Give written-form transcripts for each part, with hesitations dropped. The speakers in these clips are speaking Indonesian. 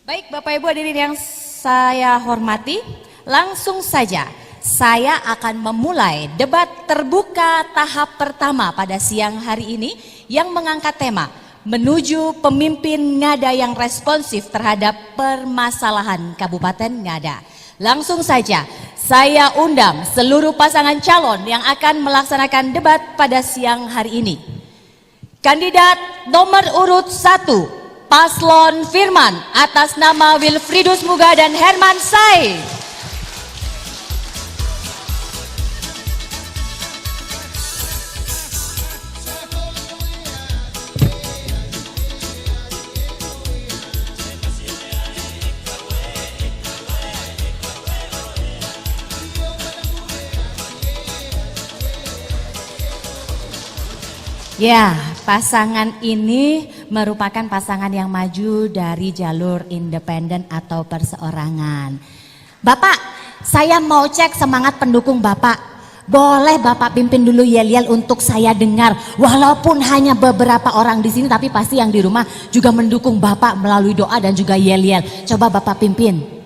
Baik Bapak Ibu hadirin yang saya hormati, langsung saja saya akan memulai debat terbuka tahap pertama pada siang hari ini yang mengangkat tema menuju pemimpin Ngada yang responsif terhadap permasalahan Kabupaten Ngada. Langsung saja saya undang seluruh pasangan calon yang akan melaksanakan debat pada siang hari ini. Kandidat nomor urut 1 Paslon Firman atas nama Wilfridus Muga dan Herman Sai. Ya, pasangan ini merupakan pasangan yang maju dari jalur independen atau perseorangan. Bapak, saya mau cek semangat pendukung Bapak. Boleh Bapak pimpin dulu yel-yel untuk saya dengar. Walaupun hanya beberapa orang di sini, tapi pasti yang di rumah juga mendukung Bapak melalui doa dan juga yel-yel. Coba Bapak pimpin.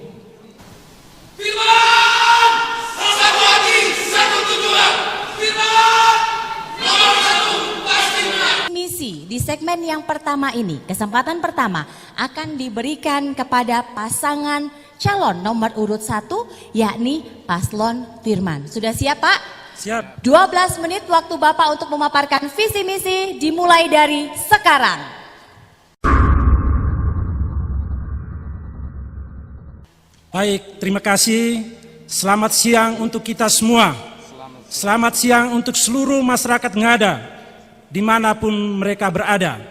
Di segmen yang pertama ini, kesempatan pertama akan diberikan kepada pasangan calon nomor urut 1 yakni Paslon Firman. Sudah siap Pak? Siap. 12 menit waktu Bapak untuk memaparkan visi misi dimulai dari sekarang. Baik, terima kasih. Selamat siang untuk kita semua. Selamat siang untuk seluruh masyarakat Ngada dimanapun mereka berada.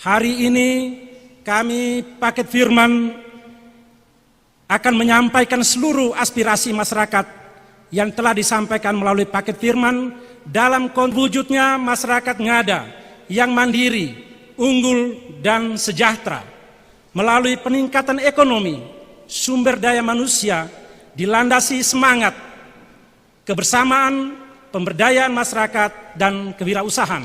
Hari ini kami Paket Firman akan menyampaikan seluruh aspirasi masyarakat yang telah disampaikan melalui Paket Firman dalam wujudnya masyarakat Ngada yang mandiri, unggul dan sejahtera melalui peningkatan ekonomi, sumber daya manusia dilandasi semangat, kebersamaan, pemberdayaan masyarakat dan kewirausahaan.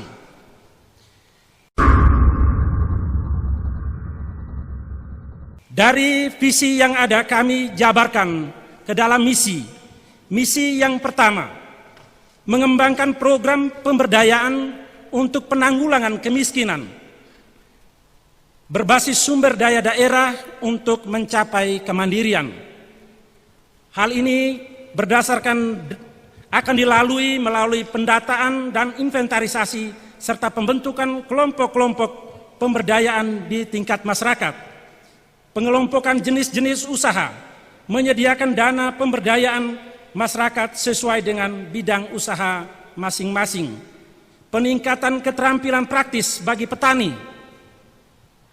Dari visi yang ada kami jabarkan ke dalam misi. Misi yang pertama, mengembangkan program pemberdayaan untuk penanggulangan kemiskinan berbasis sumber daya daerah untuk mencapai kemandirian. Hal ini akan dilalui melalui pendataan dan inventarisasi serta pembentukan kelompok-kelompok pemberdayaan di tingkat masyarakat. Pengelompokan jenis-jenis usaha, menyediakan dana pemberdayaan masyarakat sesuai dengan bidang usaha masing-masing. Peningkatan keterampilan praktis bagi petani,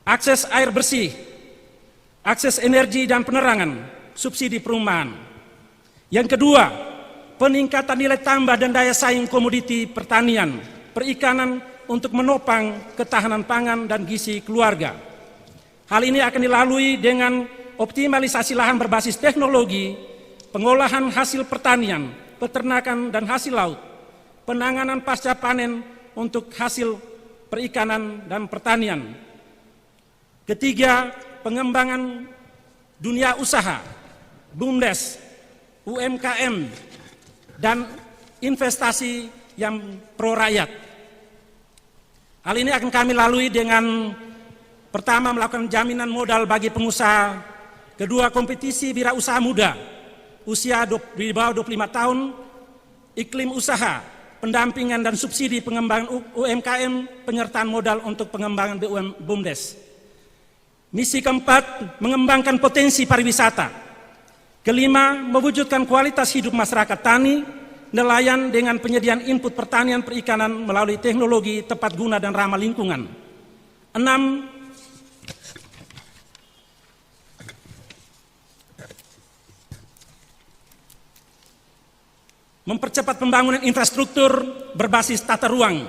akses air bersih, akses energi dan penerangan, subsidi perumahan. Yang kedua, peningkatan nilai tambah dan daya saing komoditi pertanian, perikanan untuk menopang ketahanan pangan dan gizi keluarga. Hal ini akan dilalui dengan optimalisasi lahan berbasis teknologi, pengolahan hasil pertanian, peternakan dan hasil laut, penanganan pasca panen untuk hasil perikanan dan pertanian. Ketiga, pengembangan dunia usaha, BUMDes, UMKM, dan investasi yang pro rakyat. Hal ini akan kami lalui dengan pertama melakukan jaminan modal bagi pengusaha, kedua kompetisi wirausaha muda, usia di bawah 25 tahun, iklim usaha, pendampingan dan subsidi pengembangan UMKM, penyertaan modal untuk pengembangan BUMDes. Misi keempat, mengembangkan potensi pariwisata. Kelima, mewujudkan kualitas hidup masyarakat tani, nelayan dengan penyediaan input pertanian perikanan melalui teknologi tepat guna dan ramah lingkungan. 6, mempercepat pembangunan infrastruktur berbasis tata ruang.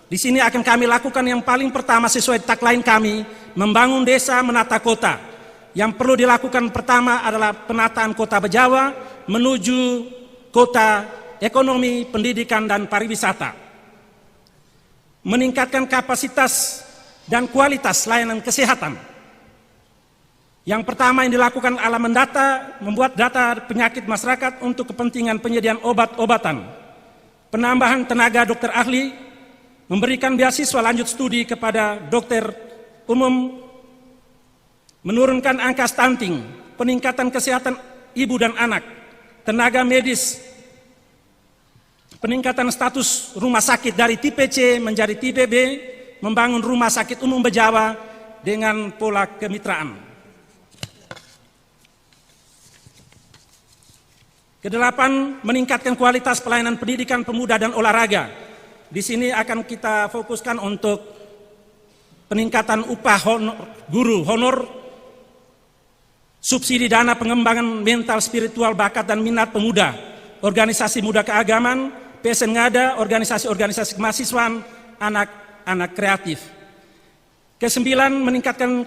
Di sini akan kami lakukan yang paling pertama sesuai tagline kami, membangun desa menata kota. Yang perlu dilakukan pertama adalah penataan kota Bejawa menuju kota ekonomi, pendidikan, dan pariwisata. Meningkatkan kapasitas dan kualitas layanan kesehatan. Yang pertama yang dilakukan adalah membuat data penyakit masyarakat untuk kepentingan penyediaan obat-obatan, penambahan tenaga dokter ahli, memberikan beasiswa lanjut studi kepada dokter umum, menurunkan angka stunting, peningkatan kesehatan ibu dan anak, tenaga medis, peningkatan status rumah sakit dari tipe C menjadi tipe B, membangun rumah sakit umum Bejawa dengan pola kemitraan. Kedelapan, meningkatkan kualitas pelayanan pendidikan pemuda dan olahraga. Di sini akan kita fokuskan untuk peningkatan upah guru honor, subsidi dana pengembangan mental, spiritual, bakat dan minat pemuda, organisasi muda keagamaan, PSN Ngada, organisasi-organisasi kemahasiswaan, anak-anak kreatif. Kesembilan, meningkatkan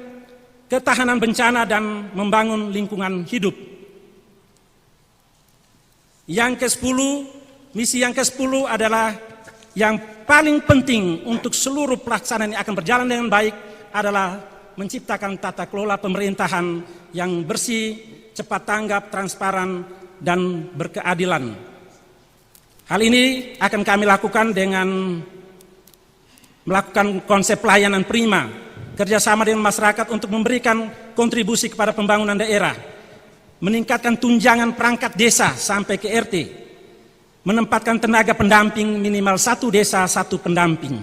ketahanan bencana dan membangun lingkungan hidup. Yang ke-10, misi yang ke-10 adalah yang paling penting untuk seluruh pelaksanaan yang akan berjalan dengan baik adalah menciptakan tata kelola pemerintahan yang bersih, cepat tanggap, transparan, dan berkeadilan. Hal ini akan kami lakukan dengan melakukan konsep pelayanan prima, kerjasama dengan masyarakat untuk memberikan kontribusi kepada pembangunan daerah, meningkatkan tunjangan perangkat desa sampai ke RT, menempatkan tenaga pendamping minimal 1 desa 1 pendamping.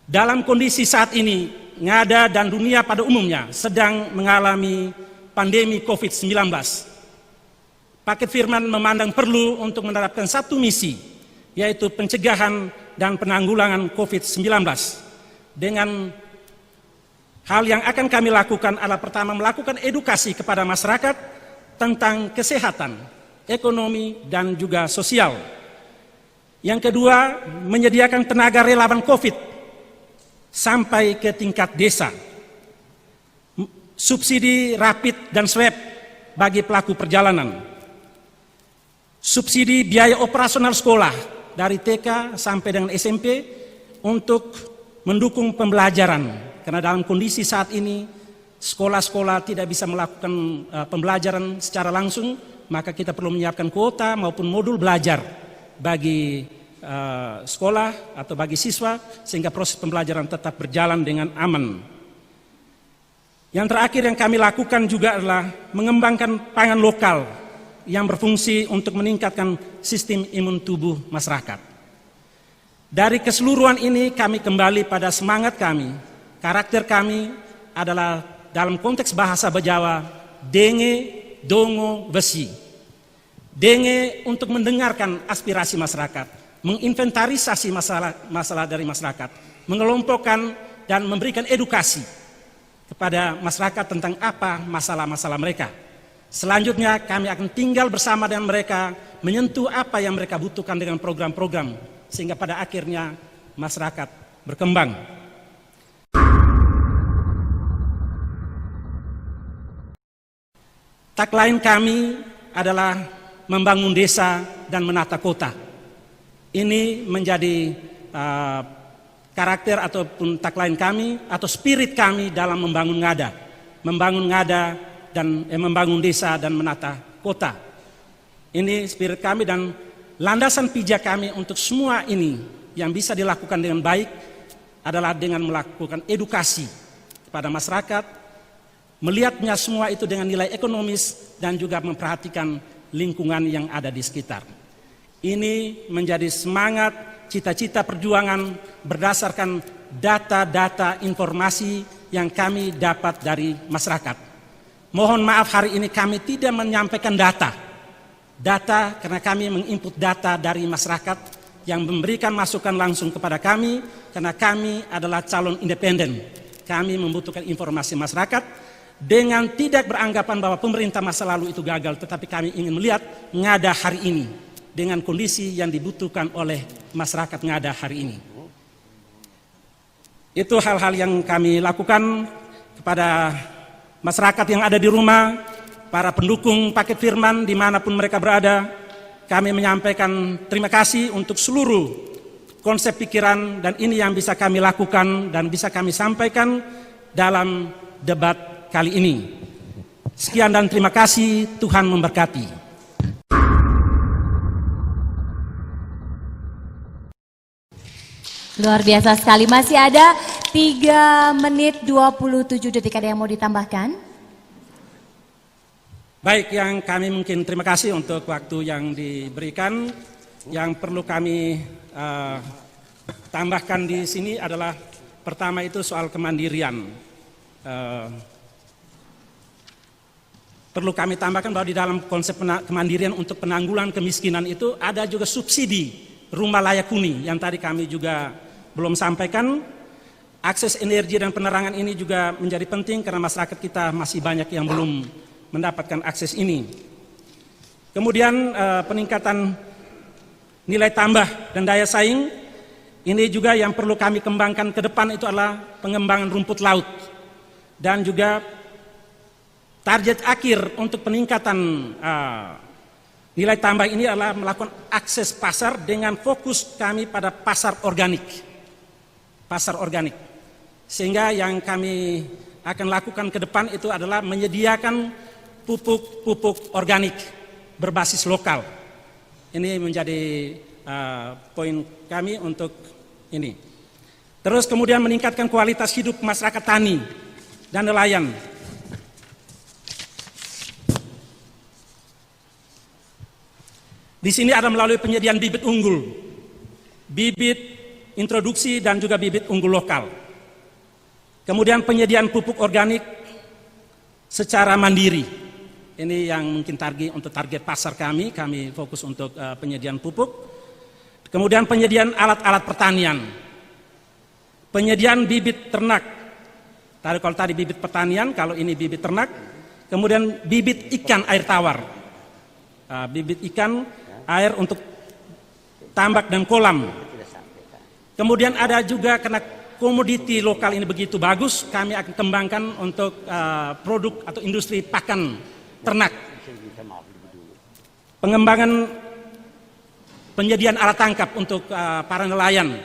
Dalam kondisi saat ini, Ngada dan dunia pada umumnya sedang mengalami pandemi COVID-19. Paket Firman memandang perlu untuk menerapkan satu misi, yaitu pencegahan dan penanggulangan COVID-19. Dengan hal yang akan kami lakukan adalah pertama, melakukan edukasi kepada masyarakat tentang kesehatan, ekonomi, dan juga sosial. Yang kedua, menyediakan tenaga relawan COVID sampai ke tingkat desa. Subsidi rapid dan swab bagi pelaku perjalanan. Subsidi biaya operasional sekolah dari TK sampai dengan SMP untuk mendukung pembelajaran. Karena dalam kondisi saat ini sekolah-sekolah tidak bisa melakukan pembelajaran secara langsung, maka kita perlu menyiapkan kuota maupun modul belajar bagi sekolah atau bagi siswa sehingga proses pembelajaran tetap berjalan dengan aman. Yang terakhir yang kami lakukan juga adalah mengembangkan pangan lokal yang berfungsi untuk meningkatkan sistem imun tubuh masyarakat. Dari keseluruhan ini kami kembali pada semangat kami, karakter kami adalah dalam konteks bahasa Bejawa, denge, dongo, besi. Denge untuk mendengarkan aspirasi masyarakat, menginventarisasi masalah dari masyarakat, mengelompokkan dan memberikan edukasi kepada masyarakat tentang apa masalah-masalah mereka. Selanjutnya kami akan tinggal bersama dengan mereka, menyentuh apa yang mereka butuhkan dengan program-program, sehingga pada akhirnya masyarakat berkembang. Tagline kami adalah membangun desa dan menata kota. Ini menjadi karakter ataupun tagline kami atau spirit kami dalam membangun Ngada dan membangun desa dan menata kota. Ini spirit kami dan landasan pijak kami untuk semua ini yang bisa dilakukan dengan baik adalah dengan melakukan edukasi kepada masyarakat, melihatnya semua itu dengan nilai ekonomis dan juga memperhatikan lingkungan yang ada di sekitar. Ini menjadi semangat cita-cita perjuangan berdasarkan data-data informasi yang kami dapat dari masyarakat. Mohon maaf hari ini kami tidak menyampaikan data karena kami menginput data dari masyarakat yang memberikan masukan langsung kepada kami karena kami adalah calon independen. Kami membutuhkan informasi masyarakat dengan tidak beranggapan bahwa pemerintah masa lalu itu gagal, tetapi kami ingin melihat Ngada hari ini dengan kondisi yang dibutuhkan oleh masyarakat Ngada hari ini. Itu hal-hal yang kami lakukan kepada masyarakat yang ada di rumah, para pendukung Paket Firman dimanapun mereka berada. Kami menyampaikan terima kasih untuk seluruh konsep pikiran, dan ini yang bisa kami lakukan dan bisa kami sampaikan dalam debat kali ini. Sekian dan terima kasih, Tuhan memberkati. Luar biasa sekali, masih ada 3 menit 27 detik, ada yang mau ditambahkan? Baik, yang kami mungkin terima kasih untuk waktu yang diberikan. Yang perlu kami tambahkan di sini adalah pertama itu soal kemandirian. Perlu kami tambahkan bahwa di dalam konsep kemandirian untuk penanggulangan kemiskinan itu ada juga subsidi rumah layak huni yang tadi kami juga belum sampaikan. Akses energi dan penerangan ini juga menjadi penting karena masyarakat kita masih banyak yang belum mendapatkan akses ini. Kemudian peningkatan nilai tambah dan daya saing, ini juga yang perlu kami kembangkan ke depan itu adalah pengembangan rumput laut. Dan juga target akhir untuk peningkatan nilai tambah ini adalah melakukan akses pasar dengan fokus kami pada pasar organik. Pasar organik. Sehingga yang kami akan lakukan ke depan itu adalah menyediakan pupuk-pupuk organik berbasis lokal. Ini menjadi poin kami untuk ini. Terus kemudian meningkatkan kualitas hidup masyarakat tani dan nelayan. Di sini ada melalui penyediaan bibit unggul, bibit introduksi dan juga bibit unggul lokal. Kemudian penyediaan pupuk organik secara mandiri. Ini yang mungkin target pasar kami fokus untuk penyediaan pupuk. Kemudian penyediaan alat-alat pertanian. Penyediaan bibit ternak. Kalau tadi bibit pertanian, kalau ini bibit ternak. Kemudian bibit ikan air tawar. Bibit ikan air untuk tambak dan kolam. Kemudian ada juga karena komoditi lokal ini begitu bagus, kami akan kembangkan untuk produk atau industri pakan ternak. Pengembangan penyediaan alat tangkap untuk para nelayan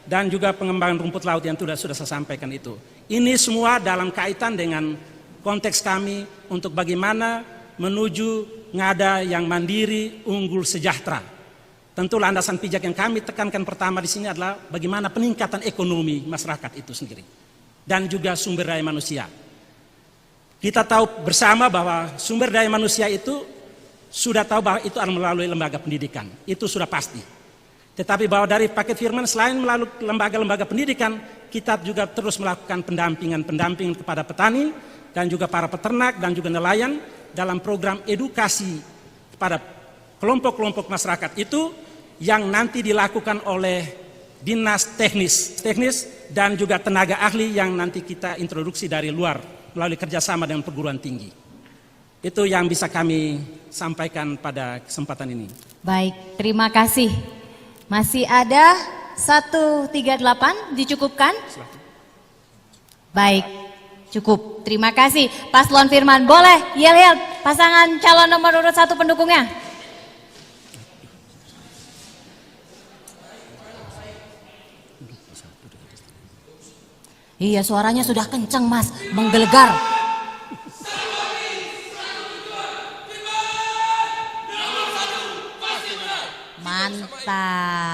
dan juga pengembangan rumput laut yang sudah saya sampaikan itu. Ini semua dalam kaitan dengan konteks kami untuk bagaimana menuju ngada yang mandiri, unggul, sejahtera. Tentu landasan pijak yang kami tekankan pertama di sini adalah bagaimana peningkatan ekonomi masyarakat itu sendiri dan juga sumber daya manusia. Kita tahu bersama bahwa sumber daya manusia itu sudah tahu bahwa itu adalah melalui lembaga pendidikan, itu sudah pasti. Tetapi bahwa dari paket firman selain melalui lembaga-lembaga pendidikan, kita juga terus melakukan pendampingan kepada petani dan juga para peternak dan juga nelayan dalam program edukasi kepada kelompok-kelompok masyarakat itu yang nanti dilakukan oleh dinas teknis dan juga tenaga ahli yang nanti kita introduksi dari luar melalui kerjasama dengan perguruan tinggi. Itu yang bisa kami sampaikan pada kesempatan ini. Baik, terima kasih. Masih ada 138, dicukupkan? Baik, cukup. Terima kasih. Paslon Firman, boleh yel-yel pasangan calon nomor urut 1 pendukungnya. Iya, suaranya sudah kencang, Mas, menggelegar. Mantap.